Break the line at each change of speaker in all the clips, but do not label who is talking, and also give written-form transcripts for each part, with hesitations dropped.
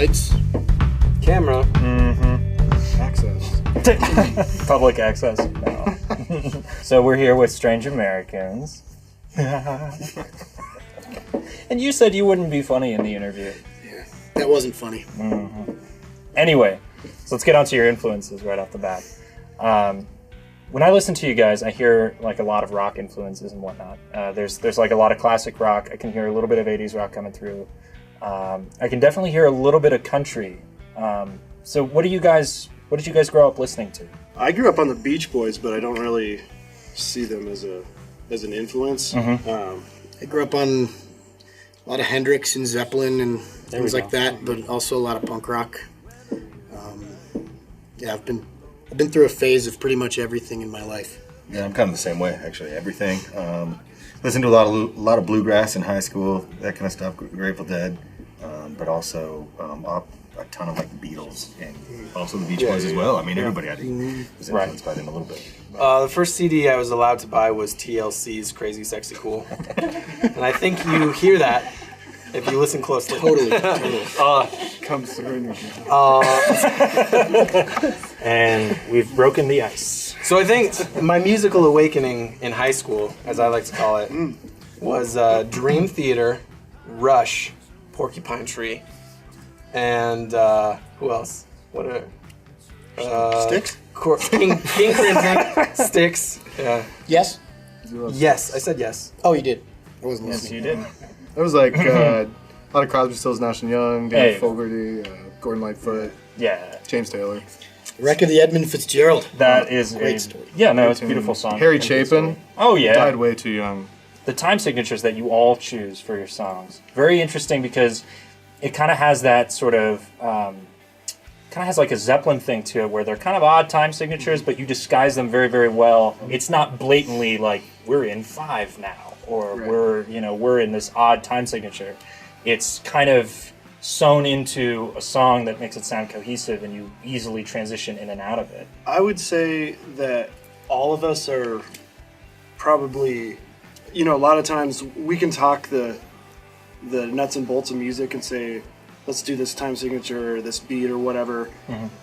Lights.
Camera.
Access.
Public access. No. So we're here with Strange Americans. And you said you wouldn't be funny in the interview.
Yeah, that wasn't funny.
Anyway, so let's get onto your influences right off the bat. When I listen to you guys, I hear like a lot of rock influences and whatnot. There's like a lot of classic rock. I can hear a little bit of 80s rock coming through. I can definitely hear a little bit of country. So what did you guys grow up listening to?
I grew up on the Beach Boys, but I don't really see them as an influence.
I grew up on a lot of Hendrix and Zeppelin and things like that, but also a lot of punk rock. I've been through a phase of pretty much everything in my life.
Yeah, I'm kind of the same way, actually. Everything. Listened to a lot of bluegrass in high school, that kind of stuff. Grateful Dead, but also a ton of like the Beatles and also the Beach Boys as well. I mean, everybody I think was influenced by them a little bit.
The first CD I was allowed to buy was TLC's Crazy Sexy Cool, and I think you hear that if you listen closely.
Totally.
Comes through.
And we've broken the ice.
So I think my musical awakening in high school, as I like to call it, was Dream Theater, Rush, Porcupine Tree, and who else? What are
Sticks?
King Crimson, Sticks. Yeah.
Yes?
Yes, I said yes.
Oh, you did. I wasn't
Yes,
listening.
you did.
It was like a lot of Crosby, Stills, Nash & Young, David
Hey.
Fogerty, Gordon Lightfoot,
Yeah,
James Taylor.
Wreck of the Edmund Fitzgerald.
that is
Great
a
story.
yeah. No, it's a beautiful song.
Harry Chapin
Oh yeah,
died way too young.
the time signatures that you all choose for your songs. Very interesting because it kind of has that sort of, kind of has like a Zeppelin thing to it where they're kind of odd time signatures, but you disguise them very, very well. It's not blatantly like, we're in 5 now, or we're in this odd time signature. It's kind of sewn into a song that makes it sound cohesive and you easily transition in and out of it.
I would say that all of us are probably, a lot of times we can talk the nuts and bolts of music and say, let's do this time signature or this beat or whatever.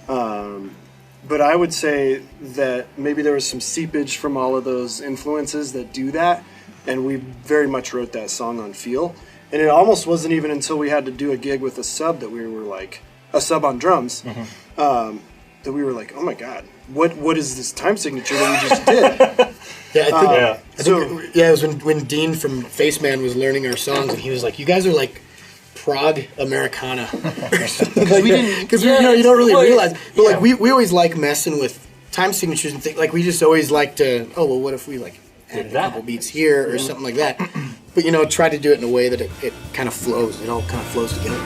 But I would say that maybe there was some seepage from all of those influences that do that, and we very much wrote that song on feel. And it almost wasn't even until we had to do a gig with a sub that we were like, a sub on drums, that we were like, oh my God, what is this time signature that we just did?
I think it was when Dean from Faceman was learning our songs, and he was like, you guys are like prog Americana. Because you don't really realize. But like we always like messing with time signatures and things. Like we just always like to, what if we like add a couple beats here or something like that. But try to do it in a way that it kind of flows. It all kind of flows together.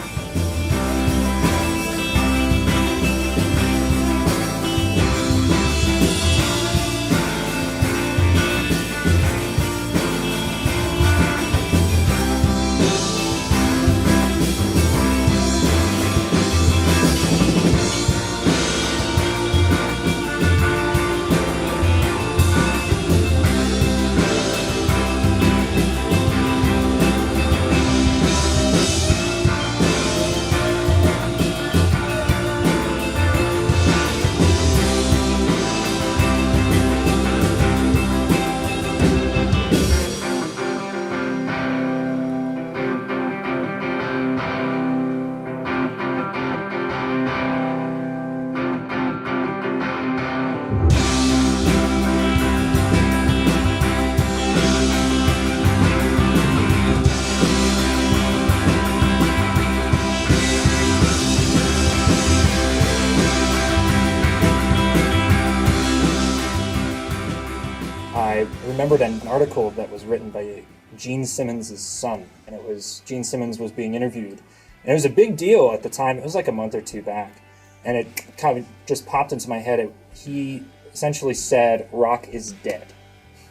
I remembered an article that was written by Gene Simmons' son, and it was Gene Simmons was being interviewed. And it was a big deal at the time. It was like a month or two back. And it kind of just popped into my head. He essentially said, rock is dead.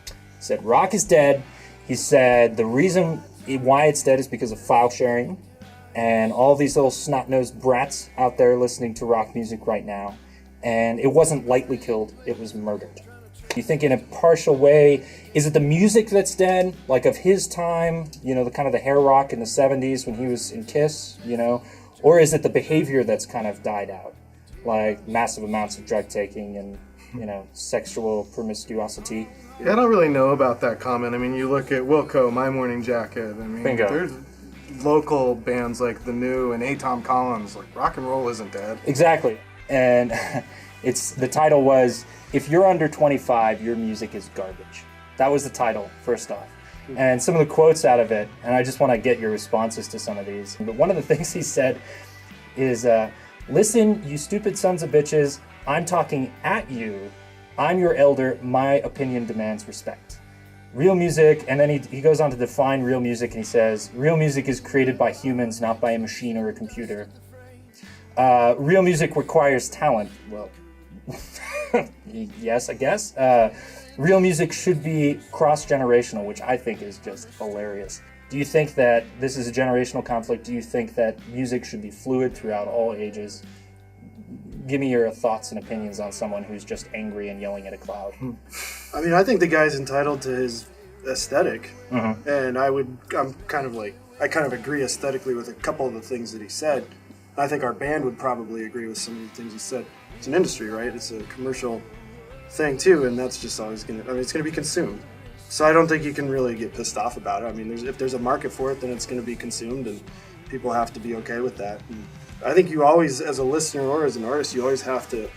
He said, rock is dead. He said, the reason why it's dead is because of file sharing and all these little snot-nosed brats out there listening to rock music right now. And it wasn't lightly killed, it was murdered. You think in a partial way, is it the music that's dead, like of his time, the kind of the hair rock in the 70s when he was in Kiss, Or is it the behavior that's kind of died out? Like massive amounts of drug taking and, sexual promiscuity.
Yeah, I don't really know about that comment. I mean, you look at Wilco, My Morning Jacket. I mean,
Bingo.
there's local bands like The New and A. Tom Collins. Like, rock and roll isn't dead.
Exactly. And the title was, If You're Under 25, Your Music is Garbage. That was the title, first off. And some of the quotes out of it, and I just want to get your responses to some of these. But one of the things he said is, listen, you stupid sons of bitches, I'm talking at you. I'm your elder, my opinion demands respect. Real music, and then he goes on to define real music, and he says, real music is created by humans, not by a machine or a computer. Real music requires talent. Well, yes, I guess. Real music should be cross-generational, which I think is just hilarious. Do you think that this is a generational conflict? Do you think that music should be fluid throughout all ages? Give me your thoughts and opinions on someone who's just angry and yelling at a cloud.
I mean, I think the guy's entitled to his aesthetic, and I kind of agree aesthetically with a couple of the things that he said. I think our band would probably agree with some of the things he said. It's an industry, right? It's a commercial thing too, and that's just always it's gonna be consumed. So I don't think you can really get pissed off about it. I mean, if there's a market for it, then it's gonna be consumed, and people have to be okay with that. And I think you always, as a listener or as an artist, you always have to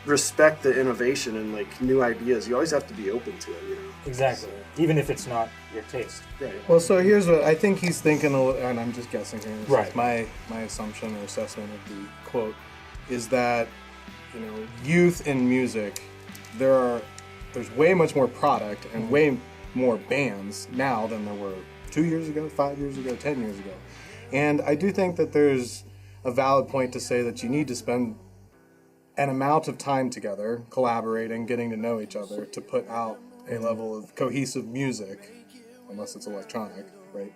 respect the innovation and like new ideas. You always have to be open to it,
Exactly. Even if it's not your taste.
Right.
Well, so here's what I think he's thinking, and I'm just guessing here. This is
Right.
my assumption or assessment of the quote is that, youth in music, there's way much more product and way more bands now than there were 2 years ago, 5 years ago, 10 years ago. And I do think that there's a valid point to say that you need to spend an amount of time together, collaborating, getting to know each other, to put out a level of cohesive music, unless it's electronic, right?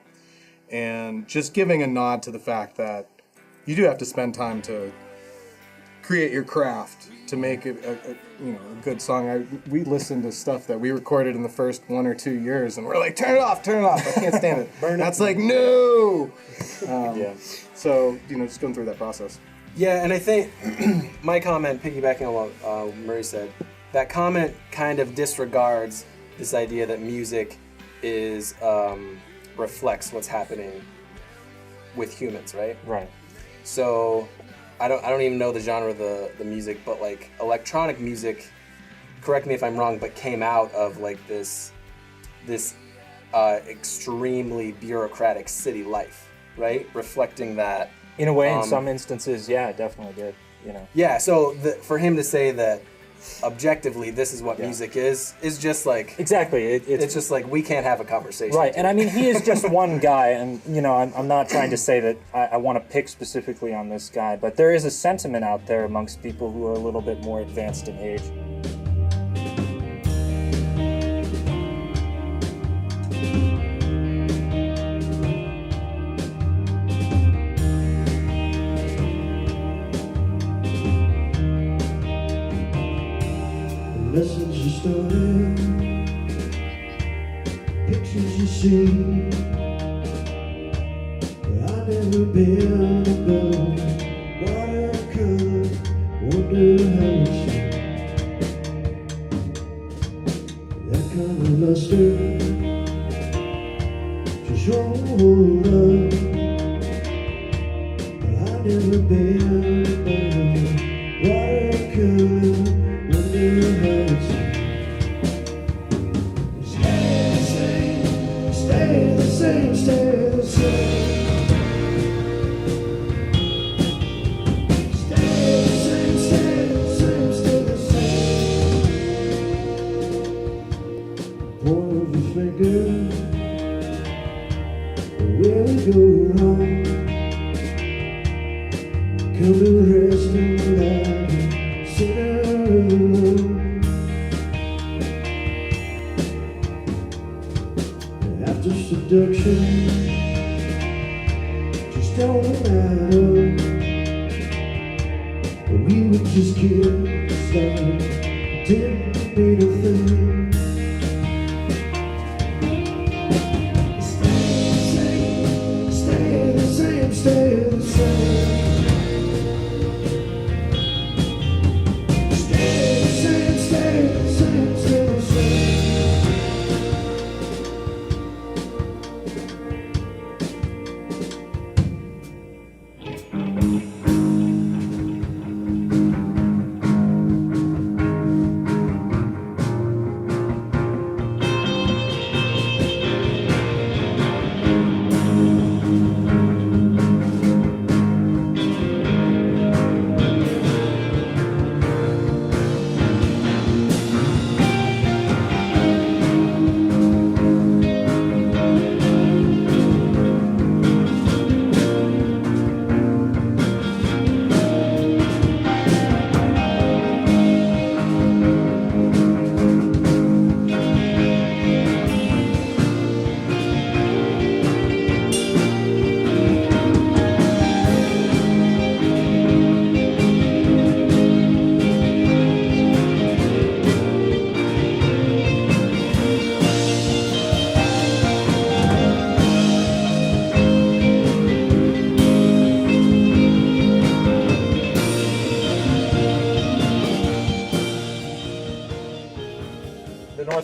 And just giving a nod to the fact that you do have to spend time to create your craft to make it a good song. We listened to stuff that we recorded in the first 1 or 2 years, and we're like, turn it off, I can't stand it. That's like, no!
Yeah.
So, just going through that process.
Yeah, and I think my comment, piggybacking on what Murray said, that comment kind of disregards this idea that music is reflects what's happening with humans, right?
Right.
So I don't even know the genre of the music, but like electronic music, correct me if I'm wrong, but came out of like this extremely bureaucratic city life, right? Reflecting that.
In a way, in some instances, yeah, it definitely did.
Yeah, so for him to say that objectively this is what music is just like
Exactly.
it's just like we can't have a conversation.
Right, and I mean, he is just one guy, and I'm not trying to say that I want to pick specifically on this guy, but there is a sentiment out there amongst people who are a little bit more advanced in age.
Lessons you started, pictures you see. I've never been above watercolor, wonder how you see. That kind of luster, just roll up. I've never been above watercolor. Stay the same, stay the same. Stay the same, stay the same, stay the same. Point of your finger, where we go wrong. Come to rest in the center. After seduction, just don't matter. We would just kiss, didn't mean a thing. Stay the same, stay the same, stay the same.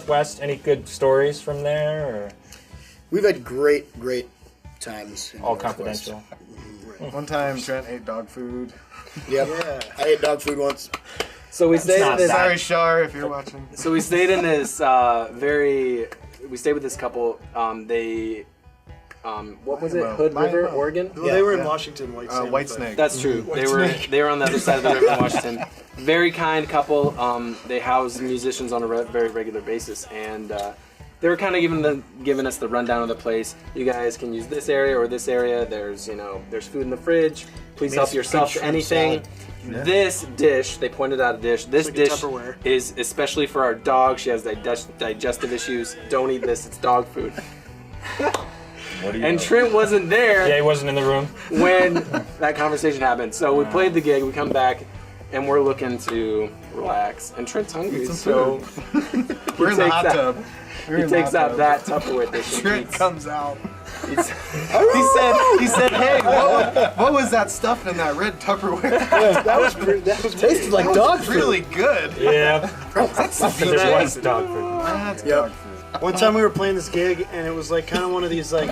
Northwest. Any good stories from there? Or
We've had great times. in
all
Northwest.
confidential?
One time, Trent ate dog food.
Yep. I ate dog food once.
So we stayed in
not
this.
Sorry, Shar, if you're watching.
So we stayed in this We stayed with this couple. What was it?
Well,
Hood River,
Miami.
Oregon.
Well, they were in Washington,
White Snake.
That's true. They were on the other side of the river in Washington. Very kind couple. They house musicians on a very regular basis, and they were kind of giving us the rundown of the place. You guys can use this area or this area. There's food in the fridge. Please help yourself to anything.
Yeah.
This dish, they pointed out a dish. This
like a
dish
Tupperware.
is especially for our dog. She has digestive issues. Don't eat this. It's dog food.
What do you
And
know?
Trent wasn't there
Yeah, he wasn't in the room.
when that conversation happened. So we played the gig, we come back, and we're looking to relax. And Trent's hungry, so
We're in the
takes
hot
that-
tub.
he takes out that Tupperware dish and
Trent
eats.
comes out.
He
He said, hey, what was that stuff in that red Tupperware?
That was
Tasted like dog food.
Really good.
Yeah, there was dog food.
That's dog food.
One time we were playing this gig, and it was like kind of one of these like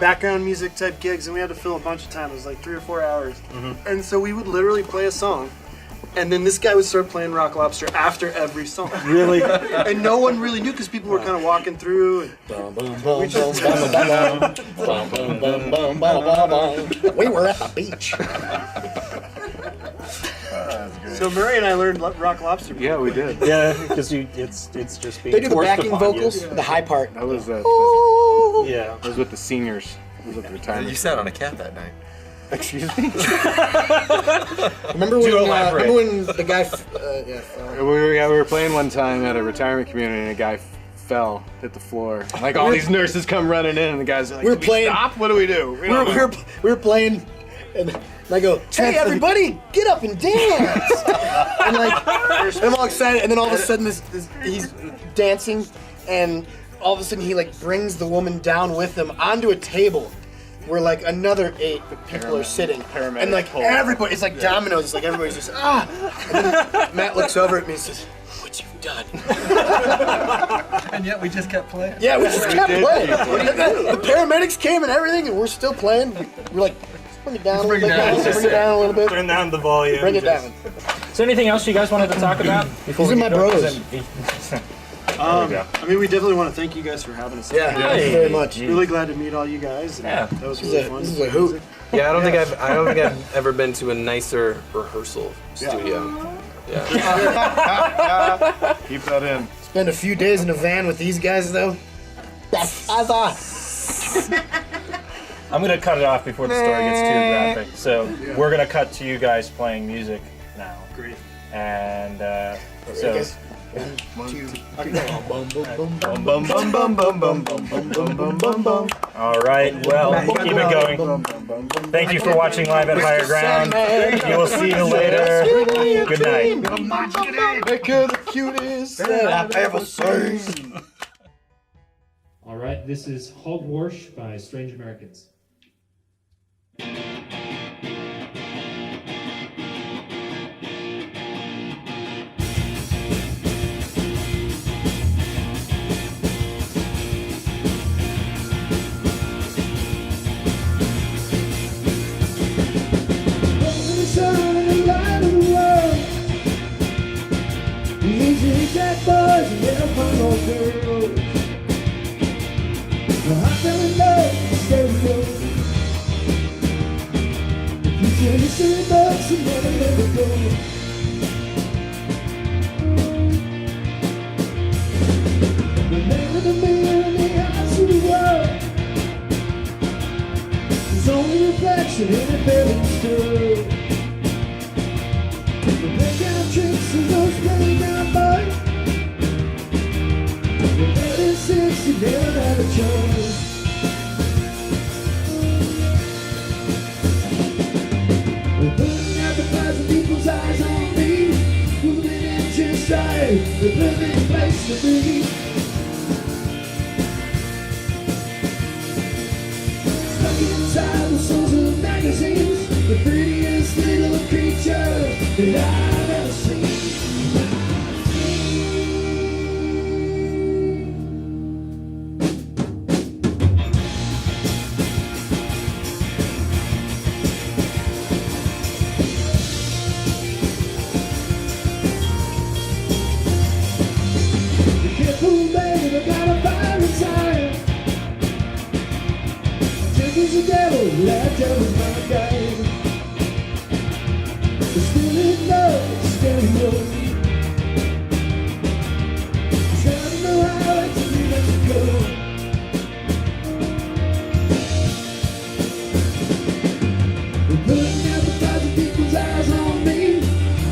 background music type gigs, and we had to fill a bunch of time. It was like 3 or 4 hours, and so we would literally play a song, and then this guy would start playing Rock Lobster after every song.
Really?
And no one really knew because people were kind of walking through. And
We were at the beach.
so Murray and I learned Rock Lobster.
Yeah, we did.
Yeah, because it's just being
They do the
forced
backing
upon
vocals,
you.
the high part.
That was
Yeah.
I was with the seniors. I was at the retirement.
You sat on a cat that night.
Excuse me?
Remember when the guy?
We were playing one time at a retirement community, and a guy fell, hit the floor. Like all these nurses come running in, and the guys are like,
We were
"Can
playing-
Stop! What do we do?"
We were playing, and I go, "Hey everybody, get up and dance!" And like, I'm all excited, and then all of a sudden, he's dancing, and all of a sudden he like brings the woman down with him onto a table where like another 8 people are sitting, and like everybody, it's like dominoes. It's like everybody's just And then Matt looks over at me and says, "What you done?"
And yet we just kept playing.
Yeah, we just kept playing. The paramedics came and everything, and we're still playing. We're like, bring it down a little bit. Bring it down a little bit.
Turn down the volume.
Bring it down.
Is there anything else you guys wanted to talk about?
These are my bros.
I mean, we definitely want to thank you guys for having us.
Yeah, thank you very much.
Really glad to meet all you guys. And
Yeah.
that was really fun.
This is a hoot.
Yeah, I don't think I've ever been to a nicer rehearsal studio. Yeah.
Keep that in.
Spend a few days in a van with these guys, though.
I'm gonna cut it off before the story gets too graphic. So we're gonna cut to you guys playing music now.
Great.
And
So,
so all right, well, keep it going. Thank you for watching Live at Higher Ground. We will see you later. Good night.
Make her the cutest that I've ever seen.
All right, this is Hogwash by Strange Americans.
Reflection in a building stool. The playground tricks and those playground boys. The 36, you never had a choice. We're putting out the thousand people's eyes on me. Moving in just right, the perfect place to be. Stuck inside the souls of magazines, the prettiest little creature that I've ever seen. That devil's my guide. Still in love, still in love. Still know how to let it go. We're putting out the 1,000 people's eyes on me.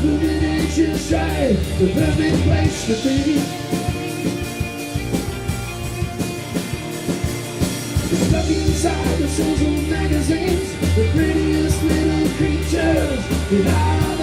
Moving anxious right, the perfect place to be. Stuck inside the social magazines, the prettiest little creatures in our